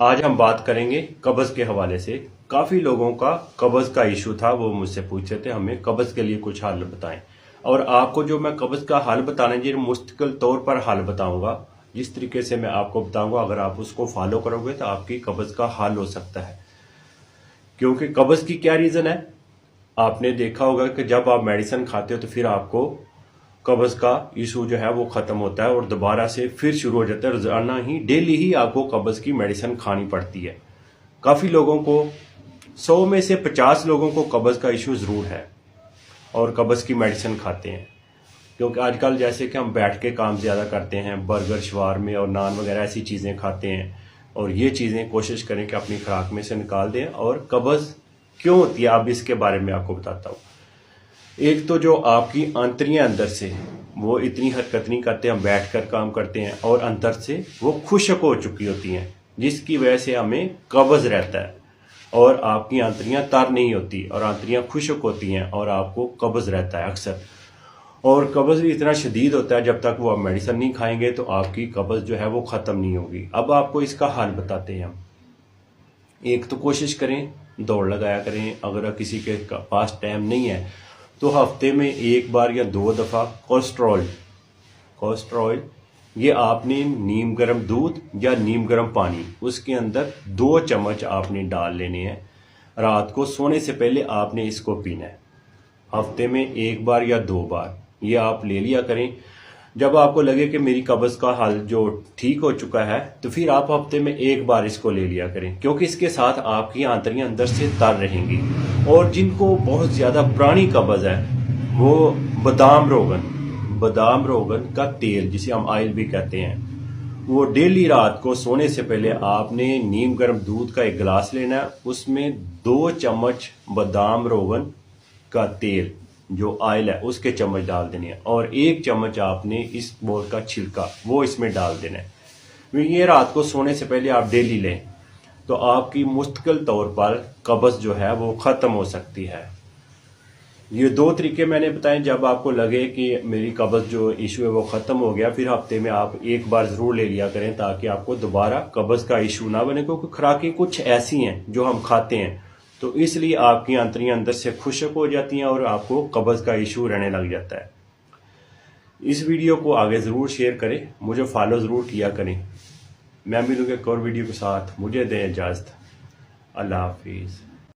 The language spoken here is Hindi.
आज हम बात करेंगे कब्ज के हवाले से। काफ़ी लोगों का कब्ज का इशू था, वो मुझसे पूछ रहे थे हमें कब्ज के लिए कुछ हल बताएं। और आपको जो मैं कब्ज का हल बताने जी मुस्तकिल तौर पर हल बताऊंगा, जिस तरीके से मैं आपको बताऊंगा अगर आप उसको फॉलो करोगे तो आपकी कब्ज का हल हो सकता है। क्योंकि कब्ज की क्या रीज़न है, आपने देखा होगा कि जब आप मेडिसिन खाते हो तो फिर आपको कब्ज का इशू जो है वो ख़त्म होता है और दोबारा से फिर शुरू हो जाता है। रोज़ाना ही डेली ही आपको कब्ज की मेडिसिन खानी पड़ती है। काफ़ी लोगों को 100 में से 50 लोगों को कब्ज का इशू ज़रूर है और कब्ज की मेडिसिन खाते हैं। क्योंकि आजकल जैसे कि हम बैठ के काम ज़्यादा करते हैं, बर्गर शवारमे और नान वगैरह ऐसी चीज़ें खाते हैं, और ये चीज़ें कोशिश करें कि अपनी खुराक में से निकाल दें। और कब्ज क्यों होती है अब इसके बारे में आपको बताता हूँ। एक तो जो आपकी आंतड़ियाँ अंदर से वो इतनी हरकत नहीं करते, हम बैठकर काम करते हैं और अंदर से वो खुश्क हो चुकी होती हैं, जिसकी वजह से हमें कब्ज रहता है और आपकी आंतड़ियाँ तर नहीं होती और आंतड़ियाँ खुश्क होती हैं और आपको कब्ज रहता है अक्सर। और कब्ज भी इतना शदीद होता है, जब तक वो आप मेडिसिन नहीं खाएंगे तो आपकी कब्ज जो है वो ख़त्म नहीं होगी। अब आपको इसका हल बताते हैं हम। एक तो कोशिश करें दौड़ लगाया करें, अगर किसी के पास टाइम नहीं है तो हफ्ते में एक बार या 2 दफ़ा कोलेस्ट्रॉल ये आपने नीम गर्म दूध या नीम गर्म पानी उसके अंदर 2 चम्मच आपने डाल लेने हैं। रात को सोने से पहले आपने इसको पीना है। हफ्ते में 1 बार या 2 बार ये आप ले लिया करें। जब आपको लगे कि मेरी कब्ज का हाल जो ठीक हो चुका है तो फिर आप हफ्ते में 1 बार इसको ले लिया करें, क्योंकि इसके साथ आपकी आंतड़ियाँ अंदर से तर रहेंगी। और जिनको बहुत ज़्यादा पुरानी कब्ज है वो बादाम रोगन का तेल, जिसे हम ऑयल भी कहते हैं, वो डेली रात को सोने से पहले आपने नीम गर्म दूध का 1 गिलास लेना है, उसमें 2 चम्मच बादाम रोगन का तेल जो ऑयल है उसके चम्मच डाल देने हैं और 1 चम्मच आपने इस बोल का छिलका वो इसमें डाल देना है। ये रात को सोने से पहले आप डेली लें तो आपकी मुस्तकिल तौर पर कब्ज जो है वो ख़त्म हो सकती है। ये 2 तरीके मैंने बताए। जब आपको लगे कि मेरी कब्ज जो इशू है वो ख़त्म हो गया, फिर हफ्ते में आप 1 बार ज़रूर ले लिया करें ताकि आपको दोबारा कब्ज का इशू ना बने। क्योंकि खुराकें कुछ ऐसी हैं जो हम खाते हैं तो इसलिए आपकी आंतड़ियाँ अंदर से खुश्क हो जाती हैं और आपको कब्ज का इशू रहने लग जाता है। इस वीडियो को आगे ज़रूर शेयर करें, मुझे फॉलो ज़रूर किया करें। मैं मिलूंगा एक और वीडियो के साथ, मुझे दें इजाज़त। अल्लाह हाफिज़।